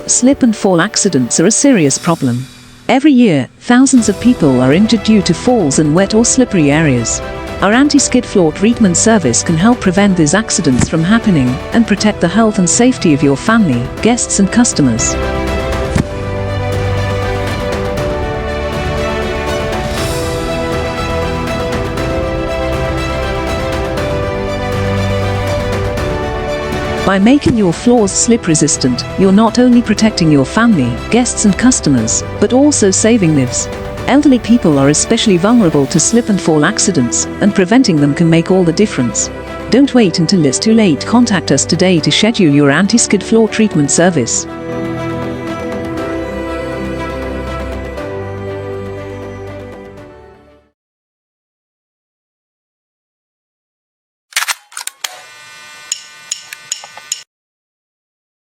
Slip and fall accidents are a serious problem. Every year, thousands of people are injured due to falls in wet or slippery areas. Our anti-skid floor treatment service can help prevent these accidents from happening and protect the health and safety of your family, guests and customers. By making your floors slip-resistant, you're not only protecting your family, guests and customers, but also saving lives. Elderly people are especially vulnerable to slip and fall accidents, and preventing them can make all the difference. Don't wait until it's too late. Contact us today to schedule your anti-skid floor treatment service.